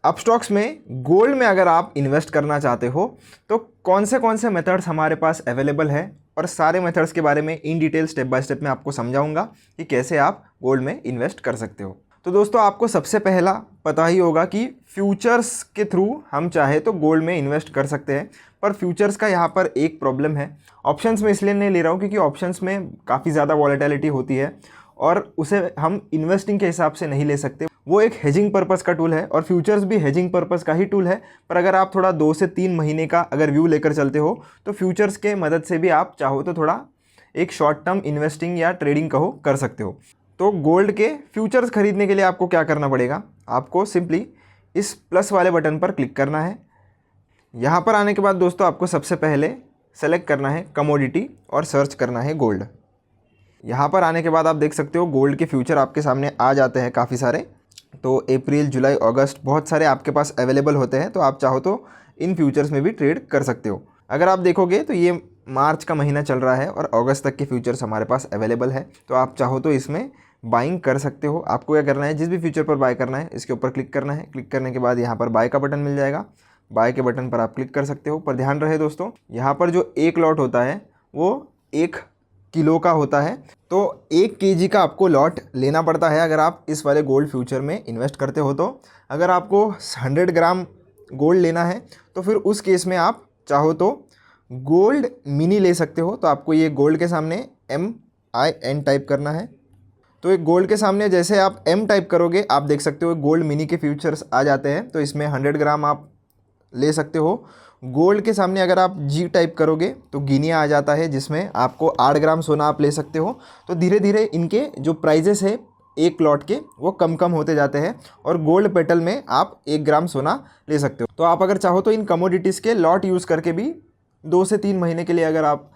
Upstox में gold में अगर आप इन्वेस्ट करना चाहते हो तो कौन से मेथड्स हमारे पास अवेलेबल है, और सारे मेथड्स के बारे में in detail step by step मैं आपको समझाऊंगा कि कैसे आप गोल्ड में इन्वेस्ट कर सकते हो। तो दोस्तों, आपको सबसे पहला पता ही होगा कि फ्यूचर्स के थ्रू हम चाहे तो गोल्ड में इन्वेस्ट कर सकते हैं, पर फ्यूचर्स का यहाँ पर एक प्रॉब्लम है। ऑप्शंस में इसलिए नहीं ले रहा हूँ क्योंकि ऑप्शंस में काफ़ी ज़्यादा वॉलेटिलिटी होती है और उसे हम इन्वेस्टिंग के हिसाब से नहीं ले सकते। वो एक हेजिंग पर्पस का टूल है और फ्यूचर्स भी हेजिंग पर्पस का ही टूल है। पर अगर आप थोड़ा 2 से 3 महीने का अगर व्यू लेकर चलते हो तो फ्यूचर्स के मदद से भी आप चाहो तो थोड़ा एक शॉर्ट टर्म इन्वेस्टिंग या ट्रेडिंग कहो कर सकते हो। तो गोल्ड के फ्यूचर्स खरीदने के लिए आपको क्या करना पड़ेगा, आपको सिंपली इस प्लस वाले बटन पर क्लिक करना है। यहाँ पर आने के बाद दोस्तों आपको सबसे पहले सेलेक्ट करना है कमोडिटी और सर्च करना है गोल्ड। यहाँ पर आने के बाद आप देख सकते हो गोल्ड के फ्यूचर आपके सामने आ जाते हैं काफ़ी सारे। तो अप्रैल, जुलाई, अगस्त बहुत सारे आपके पास अवेलेबल होते हैं। तो आप चाहो तो इन फ्यूचर्स में भी ट्रेड कर सकते हो। अगर आप देखोगे तो ये मार्च का महीना चल रहा है और अगस्त तक के फ्यूचर्स हमारे पास अवेलेबल है। तो आप चाहो तो इसमें बाइंग कर सकते हो। आपको क्या करना है, जिस भी फ्यूचर पर बाय करना है इसके ऊपर क्लिक करना है। क्लिक करने के बाद यहाँ पर बाय का बटन मिल जाएगा। बाय के बटन पर आप क्लिक कर सकते हो। पर ध्यान रहे दोस्तों, यहाँ पर जो एक लॉट होता है वो 1 किलो का होता है। तो 1 केजी का आपको लॉट लेना पड़ता है अगर आप इस वाले गोल्ड फ्यूचर में इन्वेस्ट करते हो। तो अगर आपको 100 ग्राम गोल्ड लेना है तो फिर उस केस में आप चाहो तो गोल्ड मिनी ले सकते हो। तो आपको ये गोल्ड के सामने MIN टाइप करना है। तो एक गोल्ड के सामने जैसे आप M टाइप करोगे आप देख सकते हो गोल्ड मिनी के फ्यूचर्स आ जाते हैं। तो इसमें 100 ग्राम आप ले सकते हो। गोल्ड के सामने अगर आप G टाइप करोगे तो गिनिया आ जाता है जिसमें आपको 8 ग्राम सोना आप ले सकते हो। तो धीरे धीरे इनके जो प्राइजेस है एक लॉट के वो कम होते जाते हैं और गोल्ड पेटल में आप 1 ग्राम सोना ले सकते हो। तो आप अगर चाहो तो इन कमोडिटीज़ के लॉट यूज़ करके भी 2 से 3 महीने के लिए अगर आप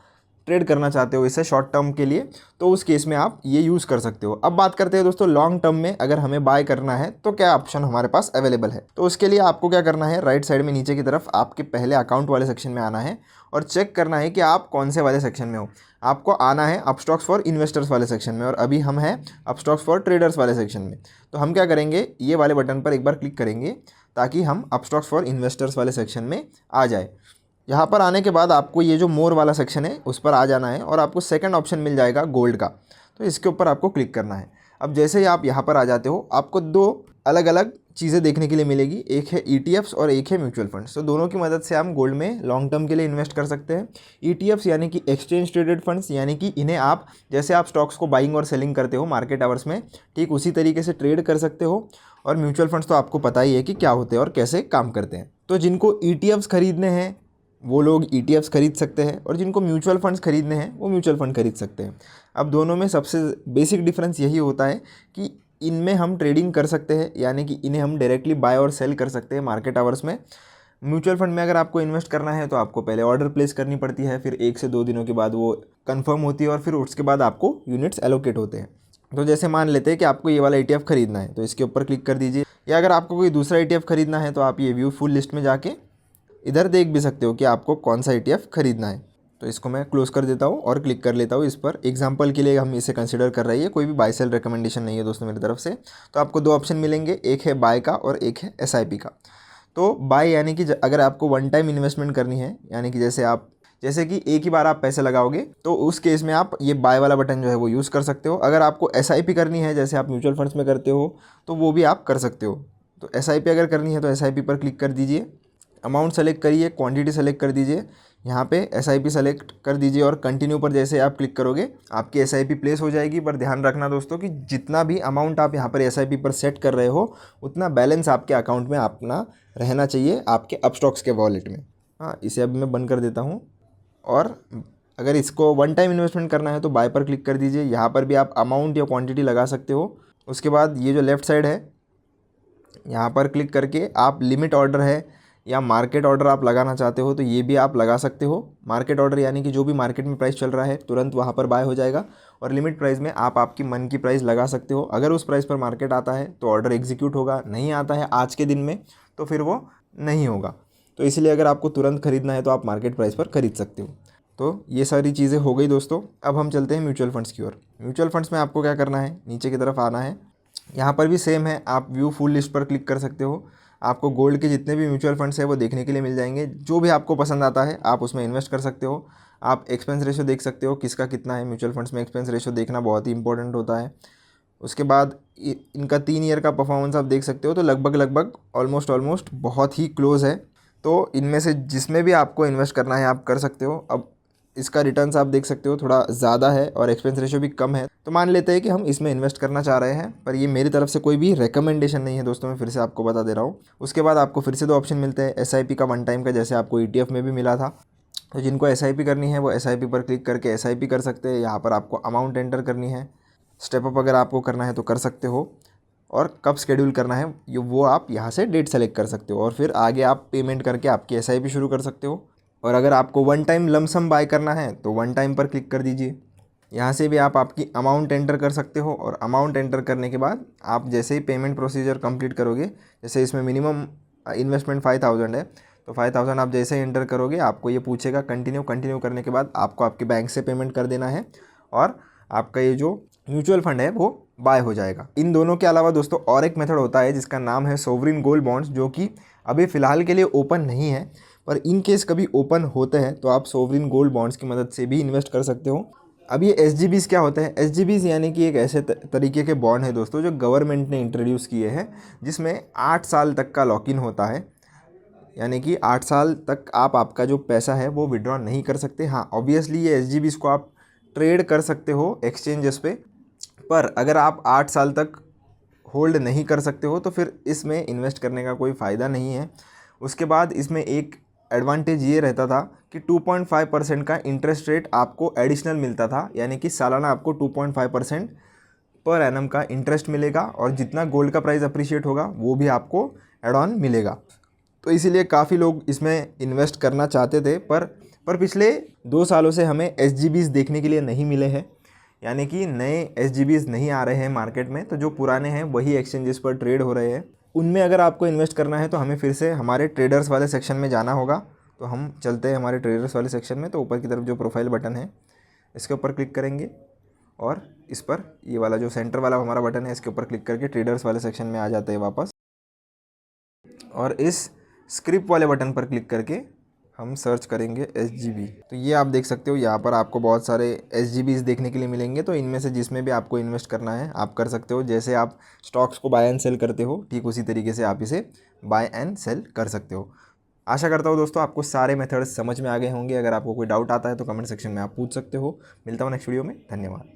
ट्रेड करना चाहते हो इसे शॉर्ट टर्म के लिए तो उस केस में आप ये यूज़ कर सकते हो। अब बात करते हैं दोस्तों लॉन्ग टर्म में अगर हमें बाय करना है तो क्या ऑप्शन हमारे पास अवेलेबल है। तो उसके लिए आपको क्या करना है, राइट साइड में नीचे की तरफ आपके पहले अकाउंट वाले सेक्शन में आना है और चेक करना है कि आप कौन से वाले सेक्शन में हो। आपको आना है अपस्टॉक्स फॉर इन्वेस्टर्स वाले सेक्शन में और अभी हम हैं अपस्टॉक्स फॉर ट्रेडर्स वाले सेक्शन में। तो हम क्या करेंगे, ये वाले बटन पर एक बार क्लिक करेंगे ताकि हम अपस्टॉक्स फॉर इन्वेस्टर्स वाले सेक्शन में आ जाए। यहाँ पर आने के बाद आपको ये जो मोर वाला सेक्शन है उस पर आ जाना है और आपको सेकंड ऑप्शन मिल जाएगा गोल्ड का। तो इसके ऊपर आपको क्लिक करना है। अब जैसे ही आप यहाँ पर आ जाते हो आपको 2 अलग अलग चीज़ें देखने के लिए मिलेगी, एक है ETFs और एक है म्यूचुअल फंड्स। तो दोनों की मदद से हम गोल्ड में लॉन्ग टर्म के लिए इन्वेस्ट कर सकते हैं। ETFs यानी कि एक्सचेंज ट्रेडेड फंड्स, यानी कि इन्हें आप जैसे आप स्टॉक्स को बाइंग और सेलिंग करते हो मार्केट आवर्स में ठीक उसी तरीके से ट्रेड कर सकते हो। और म्यूचुअल फंड्स तो आपको पता ही है कि क्या होते हैं और कैसे काम करते हैं। तो जिनको ETFs खरीदने हैं वो लोग ETFs खरीद सकते हैं और जिनको म्यूचुअल फंड्स खरीदने हैं वो म्यूचुअल फंड खरीद सकते हैं। अब दोनों में सबसे बेसिक डिफरेंस यही होता है कि इनमें हम ट्रेडिंग कर सकते हैं, यानी कि इन्हें हम डायरेक्टली बाय और सेल कर सकते हैं मार्केट आवर्स में। म्यूचुअल फंड में अगर आपको इन्वेस्ट करना है तो आपको पहले ऑर्डर प्लेस करनी पड़ती है, फिर 1 से 2 दिनों के बाद वो कंफर्म होती है और फिर उसके बाद आपको यूनिट्स एलोकेट होते हैं। तो जैसे मान लेते हैं कि आपको ये वाला ETF खरीदना है तो इसके ऊपर क्लिक कर दीजिए, या अगर आपको कोई दूसरा ETF खरीदना है तो आप ये व्यू फुल लिस्ट में जाके इधर देख भी सकते हो कि आपको कौन सा ETF खरीदना है। तो इसको मैं क्लोज कर देता हूँ और क्लिक कर लेता हूँ इस पर। एग्जांपल के लिए हम इसे कंसीडर कर रही है, कोई भी बाय सेल रिकमेंडेशन नहीं है दोस्तों मेरी तरफ से। तो आपको 2 ऑप्शन मिलेंगे, एक है बाय का और एक है SIP का। तो बाय यानी कि अगर आपको वन टाइम इन्वेस्टमेंट करनी है, यानी कि जैसे कि एक ही बार आप पैसे लगाओगे तो उस केस में आप ये बाय वाला बटन जो है वो यूज़ कर सकते हो। अगर आपको SIP करनी है जैसे आप म्यूचुअल फंड्स में करते हो तो वो भी आप कर सकते हो। तो SIP अगर करनी है तो SIP पर क्लिक कर दीजिए, अमाउंट सेलेक्ट करिए, क्वांटिटी सेलेक्ट कर दीजिए, यहाँ पे SIP सेलेक्ट कर दीजिए और कंटिन्यू पर जैसे आप क्लिक करोगे आपकी SIP प्लेस हो जाएगी। पर ध्यान रखना दोस्तों कि जितना भी अमाउंट आप यहाँ पर SIP पर सेट कर रहे हो उतना बैलेंस आपके अकाउंट में अपना रहना चाहिए आपके अपस्टॉक्स के वॉलेट में। हाँ, इसे अभी मैं बंद कर देता हूँ। और अगर इसको वन टाइम इन्वेस्टमेंट करना है तो बाय पर क्लिक कर दीजिए, यहाँ पर भी आप अमाउंट या क्वांटिटी लगा सकते हो। उसके बाद ये जो लेफ़्ट साइड है यहाँ पर क्लिक करके आप लिमिट ऑर्डर है या मार्केट ऑर्डर आप लगाना चाहते हो तो ये भी आप लगा सकते हो। मार्केट ऑर्डर यानी कि जो भी मार्केट में प्राइस चल रहा है तुरंत वहाँ पर बाय हो जाएगा, और लिमिट प्राइस में आप आपकी मन की प्राइस लगा सकते हो। अगर उस प्राइस पर मार्केट आता है तो ऑर्डर एग्जीक्यूट होगा, नहीं आता है आज के दिन में तो फिर वो नहीं होगा। तो इसलिए अगर आपको तुरंत खरीदना है तो आप मार्केट प्राइस पर खरीद सकते हो। तो ये सारी चीज़ें हो गई दोस्तों। अब हम चलते हैं म्यूचुअल फंड्स की ओर। म्यूचुअल फंड्स में आपको क्या करना है, नीचे की तरफ आना है। यहाँ पर भी सेम है, आप व्यू फुल लिस्ट पर क्लिक कर सकते हो। आपको गोल्ड के जितने भी म्यूचुअल फंड्स हैं वो देखने के लिए मिल जाएंगे। जो भी आपको पसंद आता है आप उसमें इन्वेस्ट कर सकते हो। आप एक्सपेंस रेशो देख सकते हो किसका कितना है। म्यूचुअल फंड्स में एक्सपेंस रेशो देखना बहुत ही इंपॉर्टेंट होता है। उसके बाद इनका 3 ईयर का परफॉर्मेंस आप देख सकते हो, तो लगभग ऑलमोस्ट बहुत ही क्लोज है। तो इनमें से जिसमें भी आपको इन्वेस्ट करना है आप कर सकते हो। अब इसका रिटर्न्स आप देख सकते हो थोड़ा ज़्यादा है और एक्सपेंस रेशो भी कम है, तो मान लेते हैं कि हम इसमें इन्वेस्ट करना चाह रहे हैं। पर ये मेरी तरफ से कोई भी रिकमेंडेशन नहीं है दोस्तों, मैं फिर से आपको बता दे रहा हूँ। उसके बाद आपको फिर से 2 ऑप्शन मिलते हैं, SIP का 1 टाइम का, जैसे आपको ETF में भी मिला था। तो जिनको SIP करनी है वो SIP पर क्लिक करके SIP कर सकते हैं। यहाँ पर आपको अमाउंट एंटर करनी है। स्टेप अप अगर आपको करना है तो कर सकते हो, और कब शेड्यूल करना है वो आप यहाँ से डेट सेलेक्ट कर सकते हो, और फिर आगे आप पेमेंट करके आपकी SIP शुरू कर सकते हो। और अगर आपको 1 टाइम लमसम बाय करना है तो 1 टाइम पर क्लिक कर दीजिए। यहाँ से भी आप आपकी अमाउंट एंटर कर सकते हो, और अमाउंट एंटर करने के बाद आप जैसे ही पेमेंट प्रोसीजर कंप्लीट करोगे, जैसे इसमें मिनिमम इन्वेस्टमेंट 5000 है, तो 5000 आप जैसे ही एंटर करोगे आपको ये पूछेगा कंटिन्यू करने के बाद आपको आपके बैंक से पेमेंट कर देना है, और आपका ये जो म्यूचुअल फंड है वो बाय हो जाएगा। इन दोनों के अलावा दोस्तों और एक मेथड होता है जिसका नाम है सोवरिन गोल्ड बॉन्ड्स, जो कि अभी फ़िलहाल के लिए ओपन नहीं है, पर इन केस कभी ओपन होते हैं तो आप सोवरिन गोल्ड बॉन्ड्स की मदद से भी इन्वेस्ट कर सकते हो। अब ये SGBs क्या होते हैं? SGBs यानी कि एक ऐसे तरीके के बॉन्ड है दोस्तों जो गवर्नमेंट ने इंट्रोड्यूस किए हैं, जिसमें 8 साल तक का लॉक इन होता है। यानी कि 8 साल तक आप आपका जो पैसा है वो विड्रॉ नहीं कर सकते। हाँ, ऑब्वियसली ये SGBs को आप ट्रेड कर सकते हो एक्सचेंजेस पे, पर अगर आप 8 साल तक होल्ड नहीं कर सकते हो तो फिर इसमें इन्वेस्ट करने का कोई फ़ायदा नहीं है। उसके बाद इसमें एक एडवांटेज ये रहता था कि 2.5% का इंटरेस्ट रेट आपको एडिशनल मिलता था, यानी कि सालाना आपको 2.5% पर एनम का इंटरेस्ट मिलेगा, और जितना गोल्ड का प्राइस अप्रिशिएट होगा वो भी आपको एड ऑन मिलेगा। तो इसीलिए काफ़ी लोग इसमें इन्वेस्ट करना चाहते थे, पर पिछले 2 सालों से हमें SGBs देखने के लिए नहीं मिले हैं, यानी कि नए SGBs नहीं आ रहे हैं मार्केट में। तो जो पुराने हैं वही एक्सचेंजेस पर ट्रेड हो रहे हैं। उनमें अगर आपको इन्वेस्ट करना है तो हमें फिर से हमारे ट्रेडर्स वाले सेक्शन में जाना होगा। तो हम चलते हैं हमारे ट्रेडर्स वाले सेक्शन में। तो ऊपर की तरफ जो प्रोफाइल बटन है इसके ऊपर क्लिक करेंगे, और इस पर ये वाला जो सेंटर वाला हमारा बटन है इसके ऊपर क्लिक करके ट्रेडर्स वाले सेक्शन में आ जाते हैं वापस, और इस स्क्रिप्ट वाले बटन पर क्लिक करके हम सर्च करेंगे SGB। तो ये आप देख सकते हो यहाँ पर आपको बहुत सारे SGBs देखने के लिए मिलेंगे। तो इनमें से जिसमें भी आपको इन्वेस्ट करना है आप कर सकते हो। जैसे आप स्टॉक्स को बाय एंड सेल करते हो, ठीक उसी तरीके से आप इसे बाय एंड सेल कर सकते हो। आशा करता हूँ दोस्तों आपको सारे मेथड्स समझ में आ गए होंगे। अगर आपको कोई डाउट आता है तो कमेंट सेक्शन में आप पूछ सकते हो। मिलता हूँ नेक्स्ट वीडियो में। धन्यवाद।